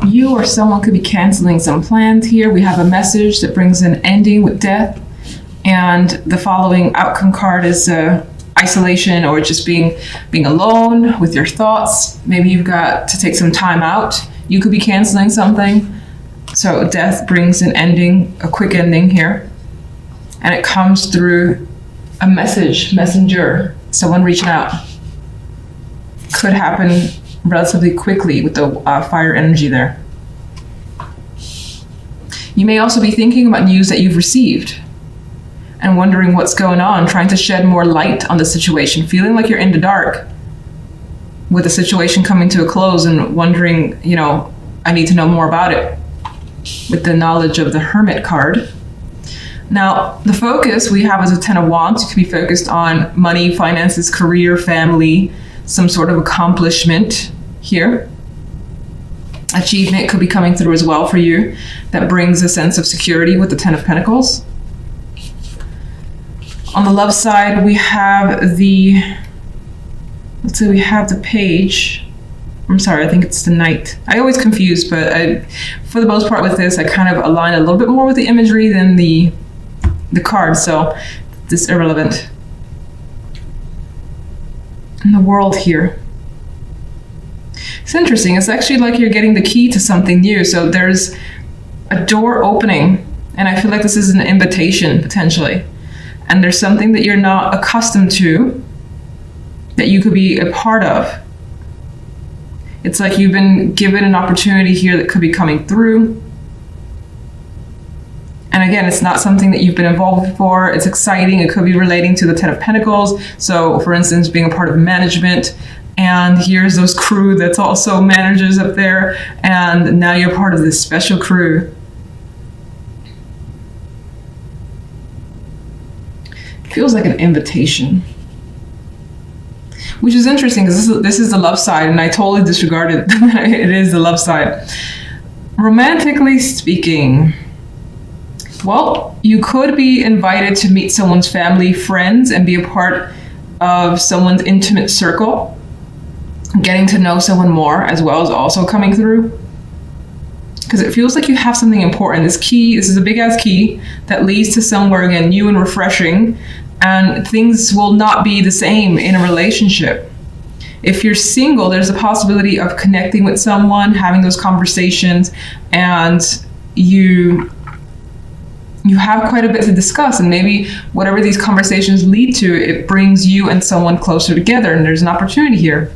You or someone could be canceling some plans here. We have a message that brings an ending with death. And the following outcome card is isolation, or just being alone with your thoughts. Maybe you've got to take some time out. You could be canceling something. So death brings an ending, a quick ending here. And it comes through a messenger, someone reaching out. Could happen relatively quickly with the fire energy there. You may also be thinking about news that you've received and wondering what's going on, trying to shed more light on the situation, feeling like you're in the dark with the situation coming to a close and wondering, I need to know more about it, with the knowledge of the Hermit card. Now, the focus we have is a 10 of Wands. You could be focused on money, finances, career, family, some sort of accomplishment here. Achievement could be coming through as well for you. That brings a sense of security with the 10 of Pentacles. On the love side, we have the Page. I'm sorry, I think it's the Knight. I always confuse, but for the most part with this, I kind of align a little bit more with the imagery than the card, so this is irrelevant. In the World here. It's interesting. It's actually like you're getting the key to something new. So there's a door opening, and I feel like this is an invitation potentially. And there's something that you're not accustomed to that you could be a part of. It's like you've been given an opportunity here that could be coming through. And again, it's not something that you've been involved with before. It's exciting. It could be relating to the 10 of Pentacles. So for instance, being a part of management, and here's those crew that's also managers up there, and now you're part of this special crew. It feels like an invitation. Which is interesting because this is the love side, and I totally disregarded it is the love side. Romantically speaking, well, you could be invited to meet someone's family, friends, and be a part of someone's intimate circle. Getting to know someone more as well is also coming through. Because it feels like you have something important. This is a big ass key that leads to somewhere, again, new and refreshing. And things will not be the same in a relationship. If you're single, there's a possibility of connecting with someone, having those conversations, and you have quite a bit to discuss, and maybe whatever these conversations lead to, it brings you and someone closer together, and there's an opportunity here.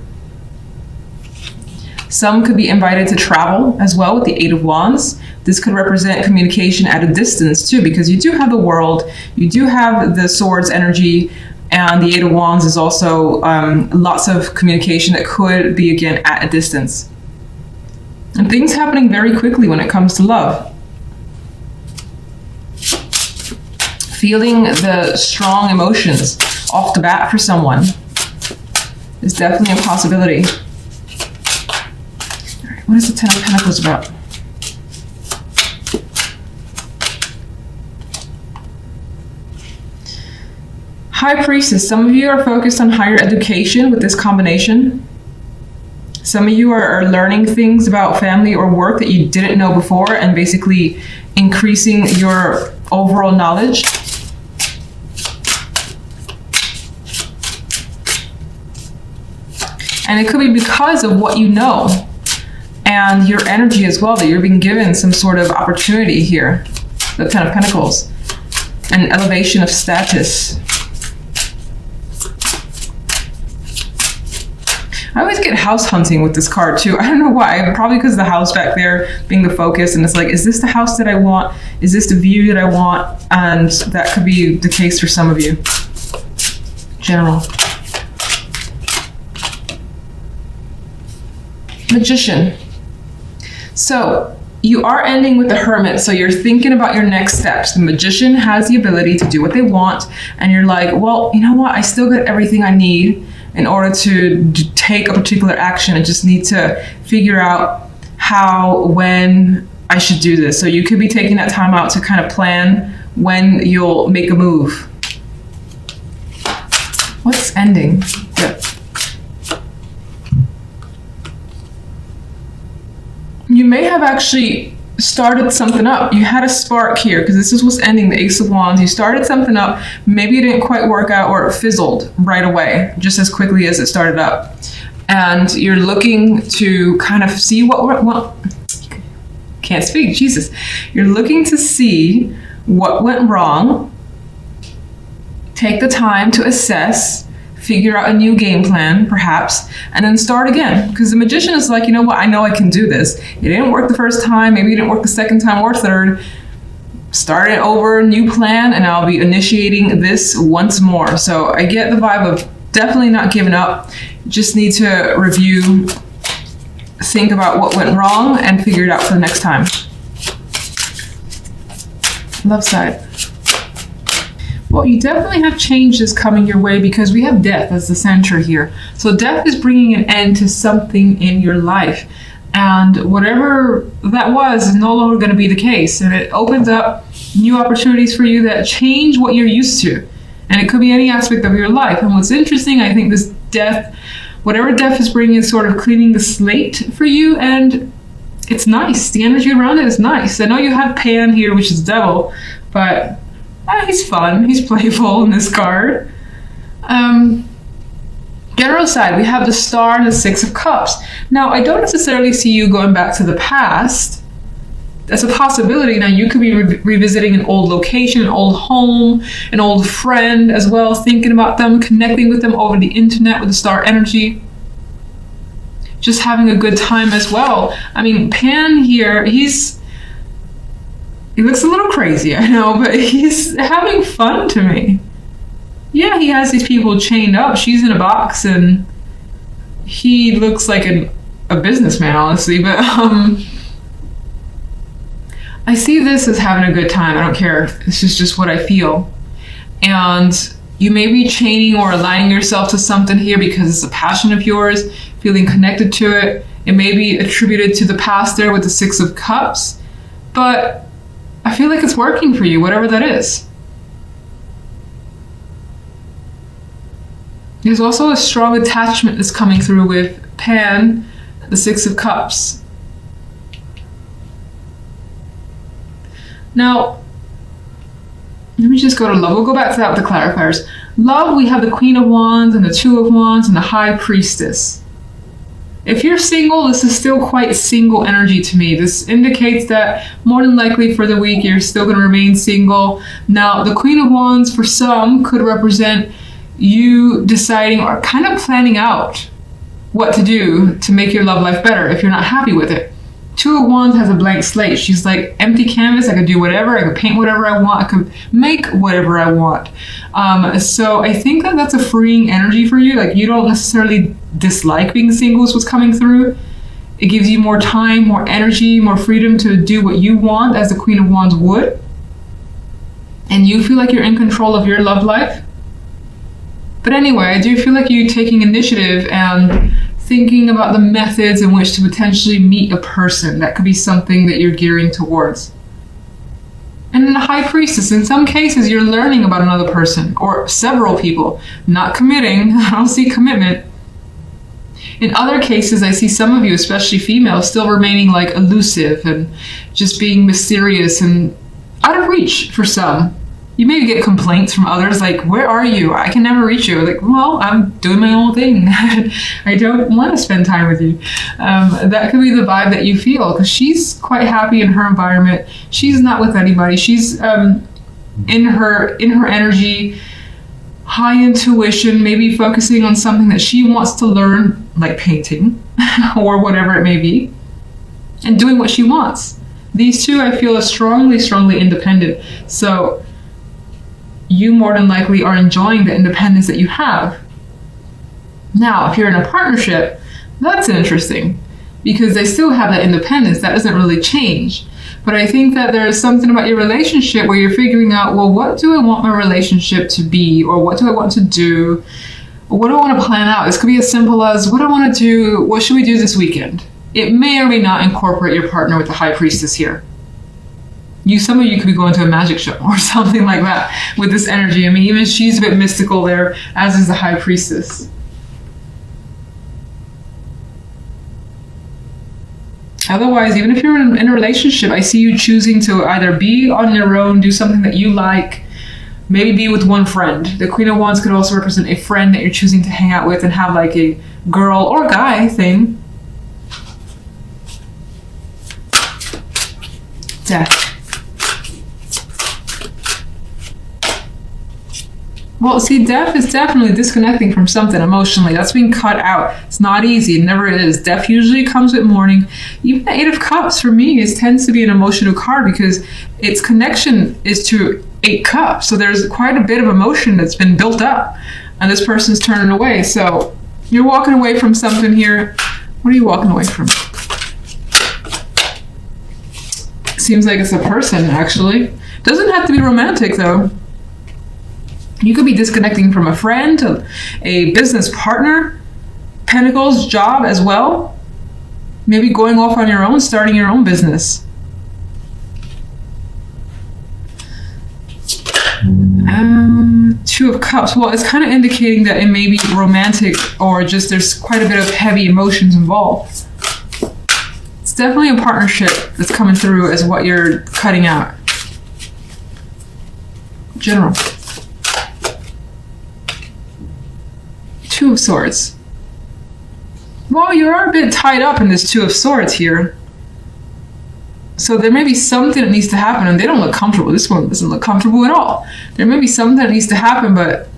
Some could be invited to travel as well with the 8 of Wands. This could represent communication at a distance too, because you do have the World, you do have the Swords energy, and the 8 of Wands is also lots of communication that could be, again, at a distance. And things happening very quickly when it comes to love. Feeling the strong emotions off the bat for someone is definitely a possibility. All right, what is the 10 of Pentacles about? High Priestess, some of you are focused on higher education with this combination. Some of you are learning things about family or work that you didn't know before, and basically increasing your overall knowledge. And it could be because of what you know and your energy as well, that you're being given some sort of opportunity here. The 10 of Pentacles. An elevation of status. I always get house hunting with this card too. I don't know why. Probably because the house back there being the focus, and it's like, is this the house that I want? Is this the view that I want? And that could be the case for some of you. General. Magician. So you are ending with the Hermit, so you're thinking about your next steps. The Magician has the ability to do what they want, and you're like, well, you know what? I still got everything I need in order to take a particular action. I just need to figure out how, when I should do this. So you could be taking that time out to kind of plan when you'll make a move. What's ending? Yeah. you may have actually started something up. You had a spark here, because this is what's ending, the Ace of Wands. You started something up. Maybe it didn't quite work out, or it fizzled right away, just as quickly as it started up. And you're looking to kind of see can't speak, Jesus. You're looking to see what went wrong. Take the time to assess, figure out a new game plan, perhaps, and then start again. Because the Magician is like, you know what, I know I can do this. It didn't work the first time, maybe it didn't work the second time or third. Start it over, new plan, and I'll be initiating this once more. So I get the vibe of definitely not giving up. Just need to review, think about what went wrong, and figure it out for the next time. Love side. Well, you definitely have changes coming your way, because we have death as the center here. So death is bringing an end to something in your life. And whatever that was is no longer going to be the case. And it opens up new opportunities for you that change what you're used to. And it could be any aspect of your life. And what's interesting, I think this death, whatever death is bringing, is sort of cleaning the slate for you. And it's nice. The energy around it is nice. I know you have Pan here, which is devil, but he's fun, he's playful in this card. General side, we have the Star and the Six of Cups. Now, I don't necessarily see you going back to the past. That's a possibility. Now, you could be revisiting an old location, an old home, an old friend as well, thinking about them, connecting with them over the internet with the Star energy. Just having a good time as well. I mean, Pan here, he looks a little crazy, I know, but he's having fun to me. Yeah, he has these people chained up. She's in a box, and he looks like a businessman, honestly. But I see this as having a good time. I don't care. This is just what I feel. And you may be chaining or aligning yourself to something here because it's a passion of yours, feeling connected to it. It may be attributed to the past there with the Six of Cups, but I feel like it's working for you, whatever that is. There's also a strong attachment that's coming through with Pan, the Six of Cups. Now, let me just go to love. We'll go back to that with the clarifiers. Love, we have the Queen of Wands and the Two of Wands and the High Priestess. If you're single, this is still quite single energy to me. This indicates that more than likely for the week, you're still going to remain single. Now, the Queen of Wands for some could represent you deciding or kind of planning out what to do to make your love life better if you're not happy with it. Two of Wands has a blank slate. She's like, empty canvas. I could do whatever. I could paint whatever I want. I could make whatever I want. So I think that that's a freeing energy for you. Like, you don't necessarily dislike being single is what's coming through. It gives you more time, more energy, more freedom to do what you want, as the Queen of Wands would. And you feel like you're in control of your love life. But anyway, I do feel like you taking initiative and thinking about the methods in which to potentially meet a person. That could be something that you're gearing towards. And then the High Priestess, in some cases, you're learning about another person or several people, not committing. I don't see commitment. In other cases, I see some of you, especially females, still remaining like elusive and just being mysterious and out of reach for some. You maybe get complaints from others like, where are you? I can never reach you. Like, well, I'm doing my own thing. I don't want to spend time with you. That could be the vibe that you feel, because she's quite happy in her environment. She's not with anybody. She's in her energy, high intuition, maybe focusing on something that she wants to learn, like painting or whatever it may be, and doing what she wants. These two, I feel, are strongly, strongly independent. So you more than likely are enjoying the independence that you have. Now, if you're in a partnership, that's interesting, because they still have that independence. That doesn't really change. But I think that there's something about your relationship where you're figuring out, well, what do I want my relationship to be? Or what do I want to do? Or what do I want to plan out? This could be as simple as, what do I want to do? What should we do this weekend? It may or may not incorporate your partner with the High Priestess here. Some of you could be going to a magic show or something like that with this energy. I mean, even she's a bit mystical there, as is the High Priestess. Otherwise, even if you're in a relationship, I see you choosing to either be on your own, do something that you like, maybe be with one friend. The Queen of Wands could also represent a friend that you're choosing to hang out with and have like a girl or guy thing. Death. Well, see, death is definitely disconnecting from something emotionally. That's being cut out. It's not easy. It never is. Death usually comes with mourning. Even the Eight of Cups, for me, tends to be an emotional card because its connection is to 8 cups. So there's quite a bit of emotion that's been built up. And this person's turning away. So you're walking away from something here. What are you walking away from? Seems like it's a person, actually. Doesn't have to be romantic, though. You could be disconnecting from a friend, a business partner, Pentacles, job as well. Maybe going off on your own, starting your own business. Two of Cups. Well, it's kind of indicating that it may be romantic or just there's quite a bit of heavy emotions involved. It's definitely a partnership that's coming through as what you're cutting out. General. Two of Swords. Well, you are a bit tied up in this Two of Swords here. So there may be something that needs to happen, and they don't look comfortable. This one doesn't look comfortable at all. There may be something that needs to happen, but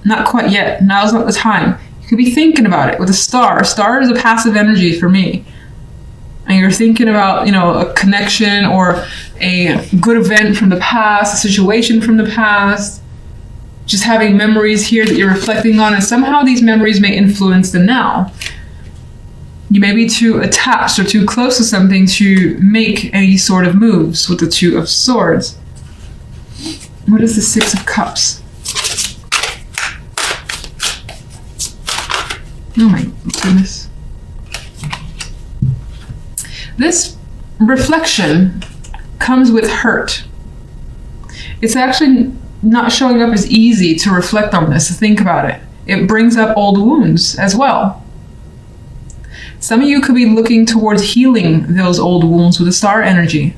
not quite yet. Now's not the time. You could be thinking about it with a star. A star is a passive energy for me. And you're thinking about, a connection or a good event from the past, a situation from the past. Just having memories here that you're reflecting on, and somehow these memories may influence the now. You may be too attached or too close to something to make any sort of moves with the Two of Swords. What is the Six of Cups? Oh my goodness. This reflection comes with hurt. It's actually not showing up as easy to reflect on this, to think about it. It brings up old wounds as well. Some of you could be looking towards healing those old wounds with the star energy.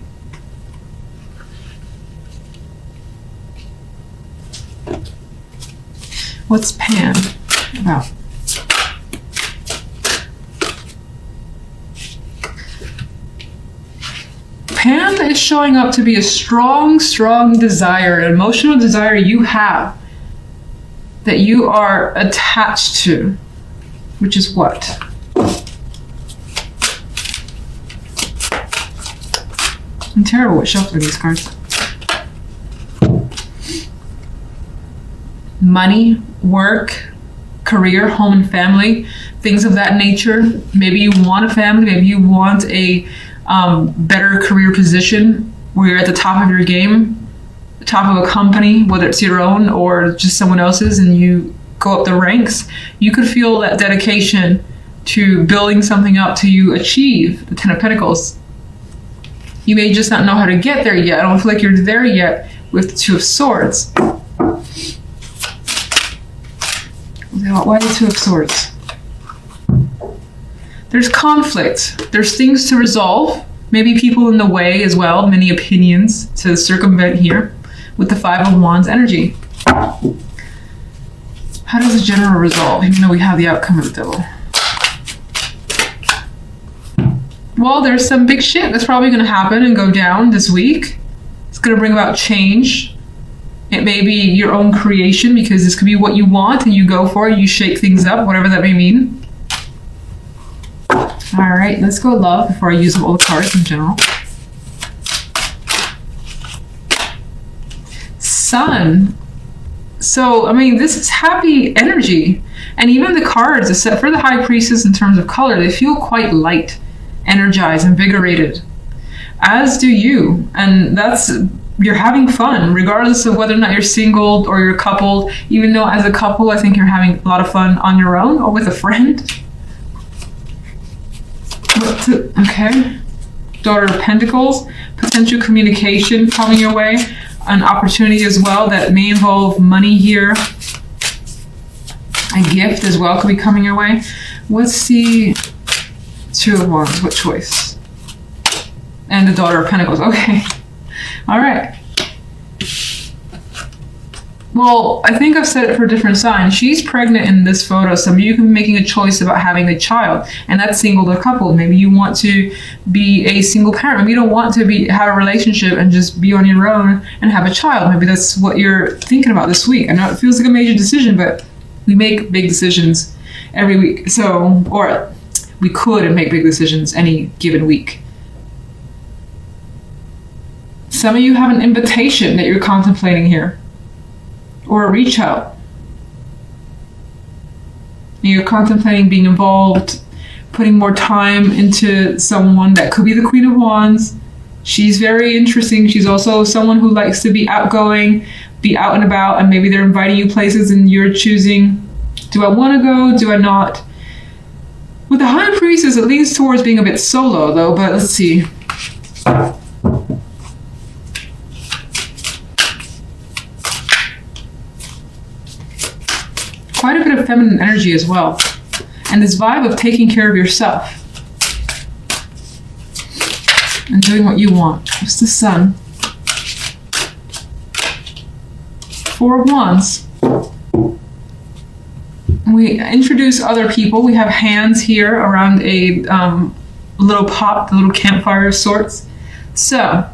What's Pan about? Pan is showing up to be a strong, strong desire, an emotional desire you have that you are attached to, which is what? I'm terrible at shuffling these cards. Money, work, career, home and family, things of that nature. Maybe you want a family, maybe you want a better career position where you're at the top of your game, the top of a company, whether it's your own or just someone else's, and you go up the ranks. You could feel that dedication to building something up till you achieve the Ten of Pentacles. You may just not know how to get there yet. I don't feel like you're there yet with the Two of Swords. Why the Two of Swords? There's conflict. There's things to resolve. Maybe people in the way as well. Many opinions to circumvent here with the Five of Wands energy. How does the General resolve, even though we have the outcome of the Devil? Well, there's some big shit that's probably going to happen and go down this week. It's going to bring about change. It may be your own creation because this could be what you want and you go for it. You shake things up, whatever that may mean. All right, let's go love before I use up all the cards in general. Sun. So, I mean, this is happy energy. And even the cards, except for the High Priestess in terms of color, they feel quite light, energized, invigorated. As do you. And you're having fun, regardless of whether or not you're single or you're coupled. Even though as a couple, I think you're having a lot of fun on your own or with a friend. Okay. Daughter of Pentacles, potential communication coming your way, an opportunity as well that may involve money here. A gift as well could be coming your way. What's the Two of Wands? What choice? And the Daughter of Pentacles. Okay. All right. Well, I think I've said it for different signs. She's pregnant in this photo. Some of you can be making a choice about having a child, and that's single or coupled. Maybe you want to be a single parent. Maybe you don't want to have a relationship and just be on your own and have a child. Maybe that's what you're thinking about this week. I know it feels like a major decision, but we make big decisions every week. So, or we could make big decisions any given week. Some of you have an invitation that you're contemplating here, or a reach out. You're contemplating being involved, putting more time into someone. That could be the Queen of Wands. She's very interesting. She's also someone who likes to be outgoing, be out and about, and maybe they're inviting you places and you're choosing, do I want to go? Do I not? With the High Priestess, it leans towards being a bit solo though, but let's see. Quite a bit of feminine energy as well. And this vibe of taking care of yourself. And doing what you want. What's the Sun? Four of Wands. We introduce other people. We have hands here around a little pot, a little campfire of sorts. So,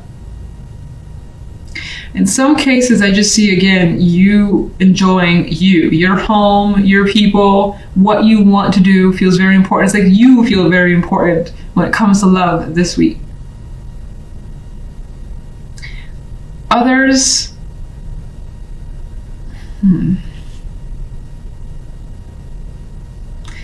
in some cases, I just see, again, you enjoying your home, your people, what you want to do feels very important. It's like you feel very important when it comes to love this week. Others,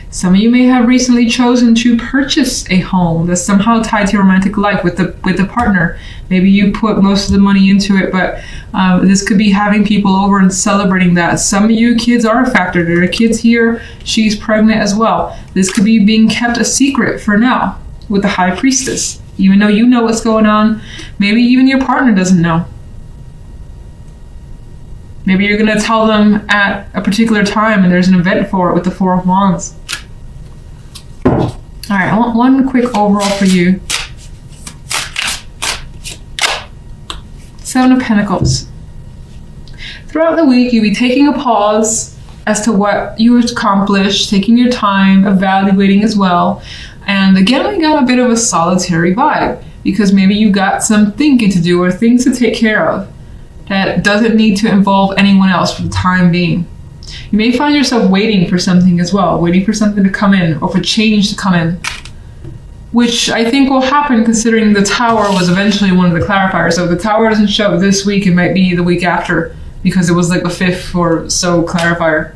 some of you may have recently chosen to purchase a home that's somehow tied to your romantic life with the partner. Maybe you put most of the money into it, but this could be having people over and celebrating that. Some of you kids are a factor. There are kids here. She's pregnant as well. This could be being kept a secret for now with the High Priestess. Even though you know what's going on, maybe even your partner doesn't know. Maybe you're going to tell them at a particular time and there's an event for it with the Four of Wands. All right, I want one quick overall for you. Seven of Pentacles. Throughout the week, you'll be taking a pause as to what you accomplished, taking your time, evaluating as well. And again, we got a bit of a solitary vibe because maybe you got some thinking to do or things to take care of that doesn't need to involve anyone else for the time being. You may find yourself waiting for something as well, waiting for something to come in or for change to come in, which I think will happen considering the Tower was eventually one of the clarifiers. So if the Tower doesn't show up this week, it might be the week after because it was like the fifth or so clarifier.